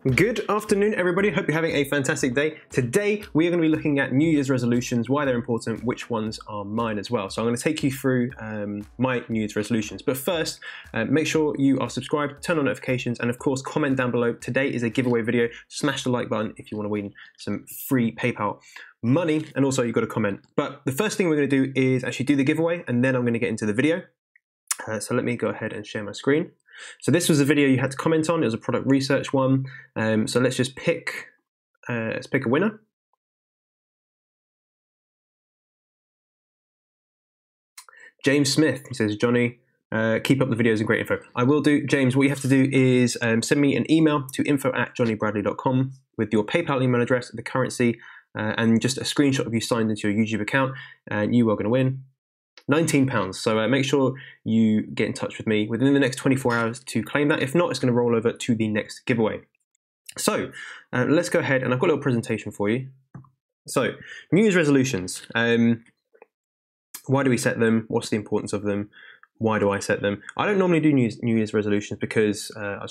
Good afternoon, everybody. Hope you're having a fantastic day. Today, we are going to be looking at New Year's resolutions, why they're important, which ones are mine as well. So I'm going to take you through my New Year's resolutions. But first, make sure you are subscribed, turn on notifications, and of course, comment down below. Today is a giveaway video. Smash the like button if you want to win some free PayPal money. And also, you've got to comment. But the first thing we're going to do is actually do the giveaway, and then I'm going to get into the video. So let me go ahead and share my screen. So this was a video you had to comment on. It was a product research one. So let's just pick a winner. James Smith, he says, Johnny, keep up the videos and great info. I will do. James, what you have to do is send me an email to info@johnnybradley.com with your PayPal email address, the currency, and just a screenshot of you signed into your YouTube account, and you are going to win £19. So make sure you get in touch with me within the next 24 hours to claim that. If not, it's going to roll over to the next giveaway. So let's go ahead, and I've got a little presentation for you. So New Year's resolutions. Why do we set them? What's the importance of them? Why do I set them? I don't normally do New Year's resolutions because I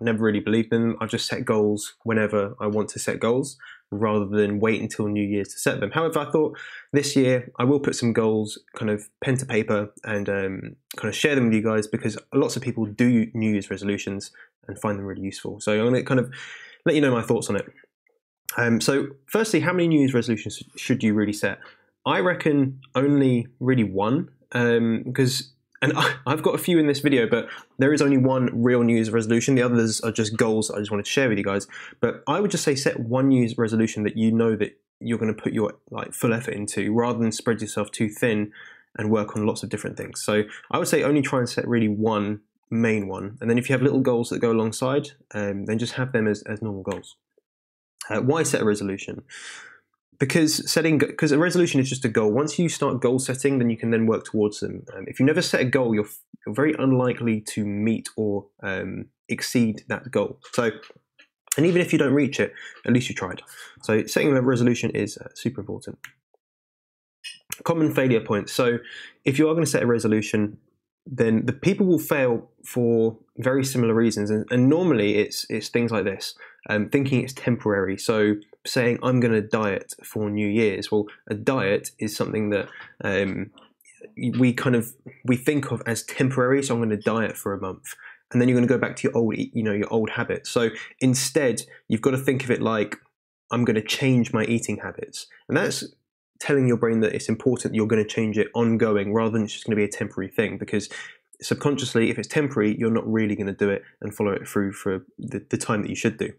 never really believed in them. I just set goals whenever I want to set goals, rather than wait until New Year's to set them. However, I thought this year I will put some goals kind of pen to paper and kind of share them with you guys, because lots of people do New Year's resolutions and find them really useful. So I'm going to kind of let you know my thoughts on it. So firstly, how many New Year's resolutions should you really set? I reckon only really one, because and I've got a few in this video, but there is only one real New Year's resolution. The others are just goals I just wanted to share with you guys. But I would just say set one New Year's resolution that you know that you're going to put your full effort into, rather than spread yourself too thin and work on lots of different things. So I would say only try and set really one main one. And then if you have little goals that go alongside, then just have them as normal goals. Why set a resolution? Because a resolution is just a goal. Once you start goal setting, then you can then work towards them. If you never set a goal, you're very unlikely to meet or exceed that goal. So, and even if you don't reach it, at least you tried. So setting a resolution is super important. Common failure points. So if you are going to set a resolution, then the people will fail for very similar reasons. And normally it's things like this. Thinking it's temporary. So saying I'm going to diet for New Year's. Well, a diet is something that we think of as temporary. So I'm going to diet for a month, and then you're going to go back to your old habits. So instead, you've got to think of it like I'm going to change my eating habits, and that's telling your brain that it's important that you're going to change it ongoing, rather than it's just going to be a temporary thing. Because subconsciously, if it's temporary, you're not really going to do it and follow it through for the time that you should do.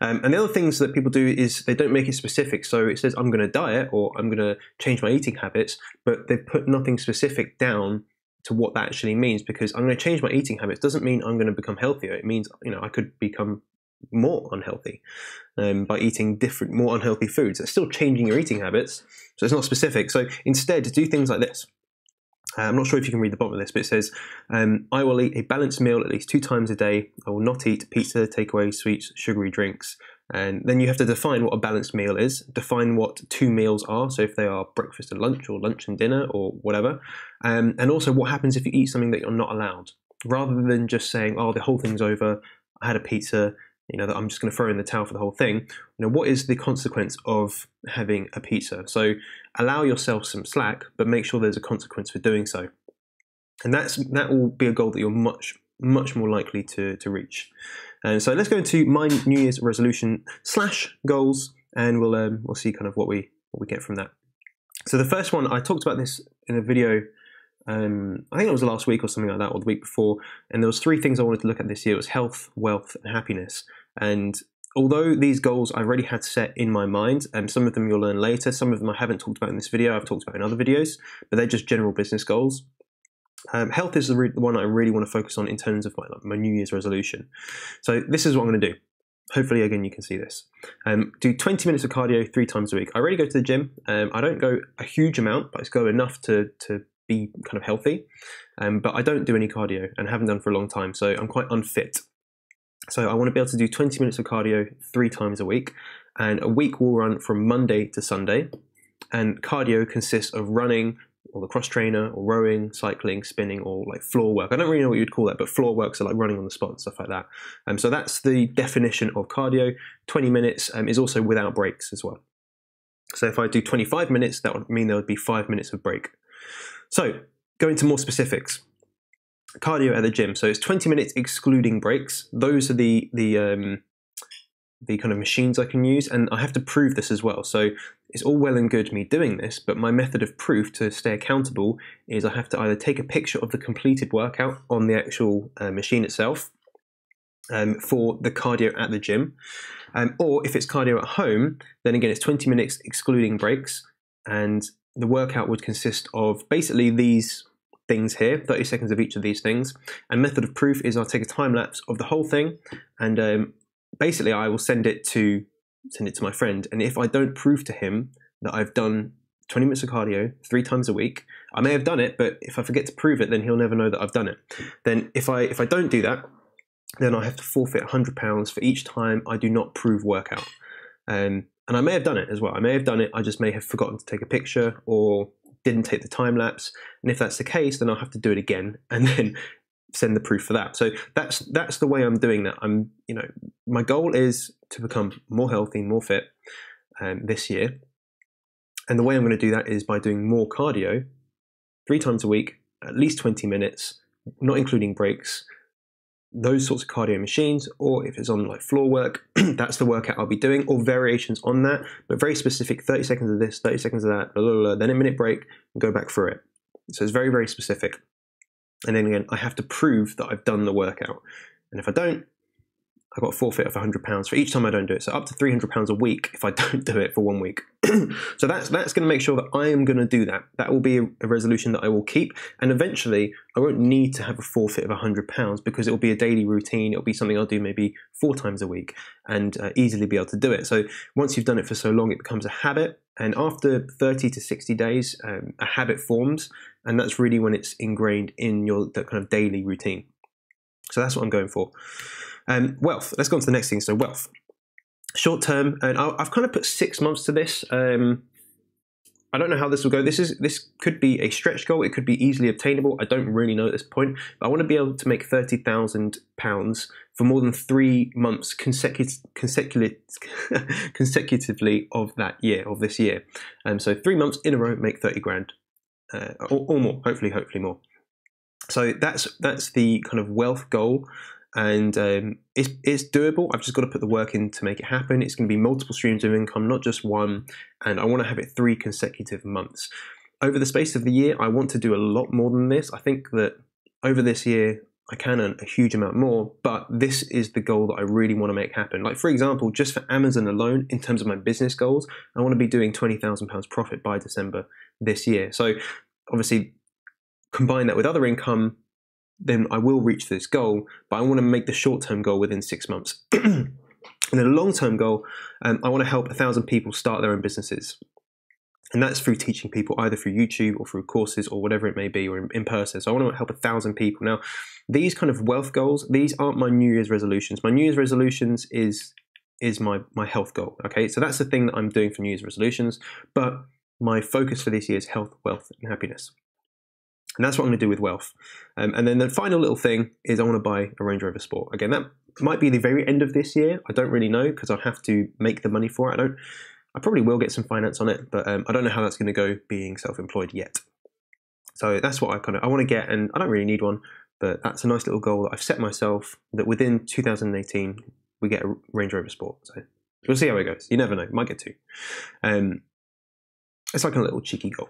And the other things that people do is they don't make it specific. So it says I'm going to diet or I'm going to change my eating habits, but they've put nothing specific down to what that actually means. Because I'm going to change my eating habits doesn't mean I'm going to become healthier. It means I could become more unhealthy by eating more unhealthy foods. It's still changing your eating habits, so it's not specific. So instead, do things like this. I'm not sure if you can read the bottom of this, but it says, I will eat a balanced meal at least 2 times a day. I will not eat pizza, takeaway, sweets, sugary drinks. And then you have to define what a balanced meal is, define what 2 meals are, so if they are breakfast and lunch, or lunch and dinner, or whatever. And also what happens if you eat something that you're not allowed, rather than just saying, oh, the whole thing's over, I had a pizza, that I'm just going to throw in the towel for the whole thing. What is the consequence of having a pizza? So allow yourself some slack, but make sure there's a consequence for doing so. And that will be a goal that you're much more likely to reach. And so let's go into my New Year's resolution / goals, and we'll see kind of what we get from that. So the first one, I talked about this in a video. I think it was last week or something like that, or the week before, and there was 3 things I wanted to look at this year. It was health, wealth, and happiness. And although these goals I already had set in my mind, and some of them you'll learn later, some of them I haven't talked about in this video, I've talked about in other videos, but they're just general business goals. Health is the one I really want to focus on in terms of my New Year's resolution. So this is what I'm going to do. Hopefully, again, you can see this. Do 20 minutes of cardio 3 times a week. I already go to the gym. I don't go a huge amount, but it's go enough to be kind of healthy. But I don't do any cardio and haven't done for a long time, so I'm quite unfit. So I want to be able to do 20 minutes of cardio 3 times a week, and a week will run from Monday to Sunday. And cardio consists of running or the cross trainer, or rowing, cycling, spinning, or like floor work. I don't really know what you'd call that, but floor work, so like running on the spot and stuff like that. So that's the definition of cardio. 20 minutes is also without breaks as well. So if I do 25 minutes, that would mean there would be 5 minutes of break. So going to more specifics. Cardio at the gym. So it's 20 minutes excluding breaks. Those are the kind of machines I can use, and I have to prove this as well. So it's all well and good me doing this, but my method of proof to stay accountable is I have to either take a picture of the completed workout on the actual machine itself for the cardio at the gym, or if it's cardio at home, then again it's 20 minutes excluding breaks, and the workout would consist of basically these things here, 30 seconds of each of these things. And method of proof is I'll take a time lapse of the whole thing, and basically I will send it to my friend, and if I don't prove to him that I've done 20 minutes of cardio 3 times a week, I may have done it, but if I forget to prove it, then he'll never know that I've done it. Then if I don't do that, then I have to forfeit £100 for each time I do not prove workout. And I may have done it as well. I may have done it, I just may have forgotten to take a picture or didn't take the time lapse. And if that's the case, then I'll have to do it again and then send the proof for that. So that's the way I'm doing that. My goal is to become more healthy, more fit this year. And the way I'm going to do that is by doing more cardio 3 times a week, at least 20 minutes, not including breaks, those sorts of cardio machines, or if it's on like floor work, that's the workout I'll be doing, or variations on that, but very specific, 30 seconds of this, 30 seconds of that, blah, blah, blah, then a minute break, and go back through it. So it's very, very specific. And then again, I have to prove that I've done the workout. And if I don't, I've got a forfeit of £100 for each time I don't do it. So up to £300 a week if I don't do it for 1 week. So that's going to make sure that I am going to do that. That will be a resolution that I will keep. And eventually, I won't need to have a forfeit of £100 because it will be a daily routine. It will be something I'll do maybe 4 times a week and easily be able to do it. So once you've done it for so long, it becomes a habit. And after 30 to 60 days, a habit forms. And that's really when it's ingrained in that kind of daily routine. So that's what I'm going for. Wealth. Let's go on to the next thing. So wealth. Short term, and I've kind of put 6 months to this. I don't know how this will go. This could be a stretch goal. It could be easily obtainable. I don't really know at this point. But I want to be able to make £30,000 for more than 3 months consecutively of this year. So 3 months in a row, make 30 grand or more. Hopefully more. So that's the kind of wealth goal. And it's doable. I've just got to put the work in to make it happen. It's going to be multiple streams of income, not just one. And I want to have it 3 consecutive months. Over the space of the year, I want to do a lot more than this. I think that over this year, I can earn a huge amount more, but this is the goal that I really want to make happen. Like, for example, just for Amazon alone, in terms of my business goals, I want to be doing £20,000 profit by December this year. So obviously, combine that with other income, then I will reach this goal, but I want to make the short-term goal within 6 months. And then a long-term goal, I want to help 1,000 people start their own businesses. And that's through teaching people either through YouTube or through courses or whatever it may be, or in person. So I want to help 1,000 people. Now, these kind of wealth goals, these aren't my New Year's resolutions. My New Year's resolutions is my health goal, okay? So that's the thing that I'm doing for New Year's resolutions, but my focus for this year is health, wealth, and happiness. And that's what I'm going to do with wealth. And then the final little thing is I want to buy a Range Rover Sport. Again, that might be the very end of this year. I don't really know because I'll have to make the money for it. I probably will get some finance on it, but I don't know how that's going to go being self-employed yet. So that's what I want to get, and I don't really need one, but that's a nice little goal that I've set myself, that within 2018 we get a Range Rover Sport. So we'll see how it goes. You never know, might get 2. It's like a little cheeky goal.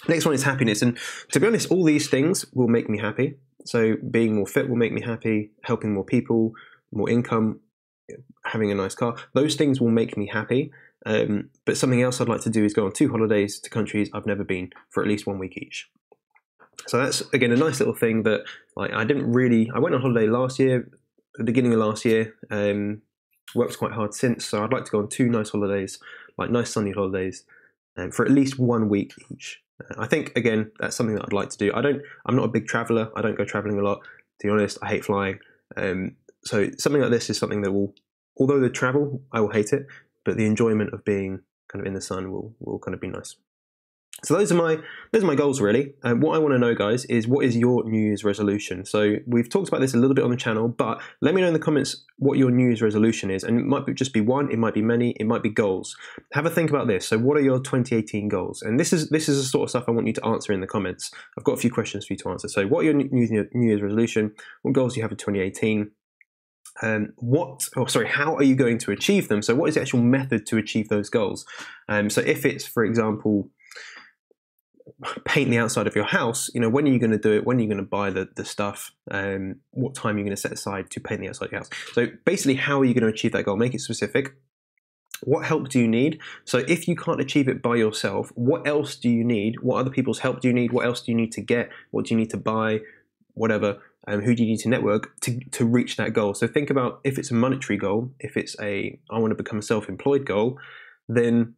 Next one is happiness, and to be honest, all these things will make me happy. So being more fit will make me happy, helping more people, more income, having a nice car, those things will make me happy. But something else I'd like to do is go on 2 holidays to countries I've never been for at least 1 week each. So that's, again, a nice little thing that I went on holiday last year, at the beginning of last year, worked quite hard since, so I'd like to go on 2 nice holidays, like nice sunny holidays, for at least 1 week each. I think, again, that's something that I'd like to do. I'm not a big traveller. I don't go travelling a lot. To be honest, I hate flying. So something like this is something that will, although the travel, I will hate it, but the enjoyment of being kind of in the sun will kind of be nice. So those are my goals really. What I want to know, guys, is what is your New Year's resolution? So we've talked about this a little bit on the channel, but let me know in the comments what your New Year's resolution is. And it might just be one, it might be many, it might be goals. Have a think about this. So what are your 2018 goals? And this is the sort of stuff I want you to answer in the comments. I've got a few questions for you to answer. So what are your New Year's resolution? What goals do you have in 2018? How are you going to achieve them? So what is the actual method to achieve those goals? So if it's, for example, paint the outside of your house, when are you going to do it? When are you going to buy the stuff? What time are you going to set aside to paint the outside of your house? So basically, how are you going to achieve that goal? Make it specific. What help do you need? So if you can't achieve it by yourself, what else do you need? What other people's help do you need? What else do you need to get? What do you need to buy? Whatever. Who do you need to network to reach that goal? So think about if it's a monetary goal, if it's I want to become a self-employed goal, then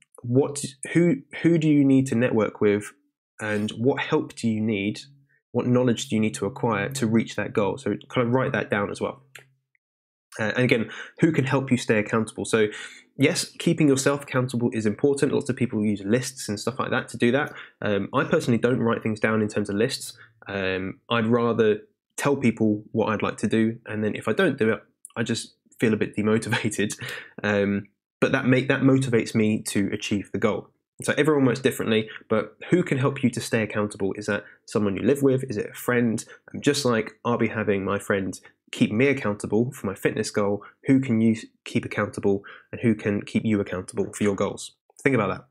who do you need to network with? And what help do you need? What knowledge do you need to acquire to reach that goal? So kind of write that down as well. And again, who can help you stay accountable? So yes, keeping yourself accountable is important. Lots of people use lists and stuff like that to do that. I personally don't write things down in terms of lists. I'd rather tell people what I'd like to do, and then if I don't do it, I just feel a bit demotivated. But that motivates me to achieve the goal. So everyone works differently, but who can help you to stay accountable? Is that someone you live with? Is it a friend? Just like I'll be having my friend keep me accountable for my fitness goal, who can you keep accountable and who can keep you accountable for your goals? Think about that.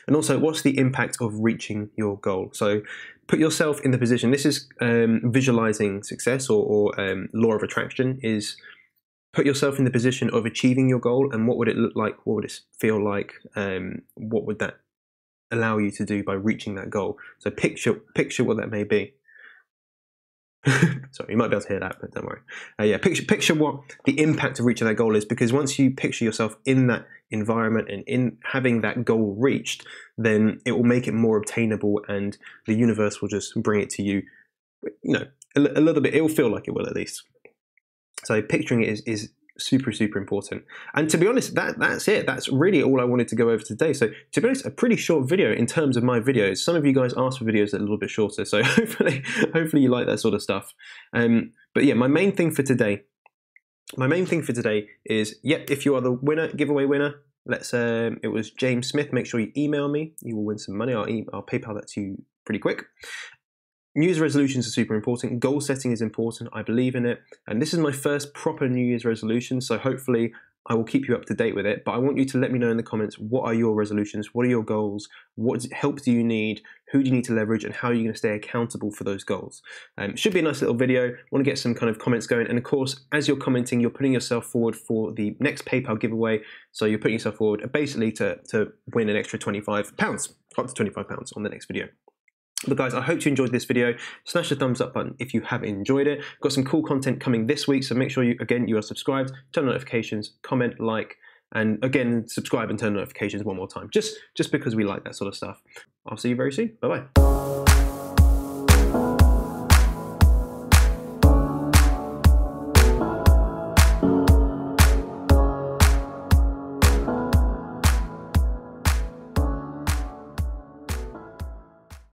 And also, what's the impact of reaching your goal? So put yourself in the position. This is visualizing success or law of attraction is put yourself in the position of achieving your goal, and what would it look like? What would it feel like? What would that allow you to do by reaching that goal? So picture what that may be. Sorry, you might be able to hear that, but don't worry. Picture what the impact of reaching that goal is, because once you picture yourself in that environment and in having that goal reached, then it will make it more obtainable, and the universe will just bring it to you. A little bit. It will feel like it will, at least. So picturing it is super, super important. And to be honest, that's it. That's really all I wanted to go over today. So to be honest, a pretty short video in terms of my videos. Some of you guys asked for videos that are a little bit shorter, so hopefully you like that sort of stuff. But yeah, my main thing for today is, if you are the winner, giveaway winner, it was James Smith. Make sure you email me. You will win some money. I'll PayPal that to you pretty quick. New Year's resolutions are super important. Goal setting is important. I believe in it. And this is my first proper New Year's resolution, so hopefully I will keep you up to date with it. But I want you to let me know in the comments, what are your resolutions? What are your goals? What help do you need? Who do you need to leverage? And how are you going to stay accountable for those goals? Should be a nice little video. I want to get some kind of comments going. And of course, as you're commenting, you're putting yourself forward for the next PayPal giveaway. So you're putting yourself forward basically to win an extra £25, up to £25 on the next video. But guys, I hope you enjoyed this video. Smash the thumbs up button if you have enjoyed it. Got some cool content coming this week, so make sure you are subscribed, turn on notifications, comment, like, and again, subscribe and turn notifications one more time, just because we like that sort of stuff. I'll see you very soon. Bye-bye.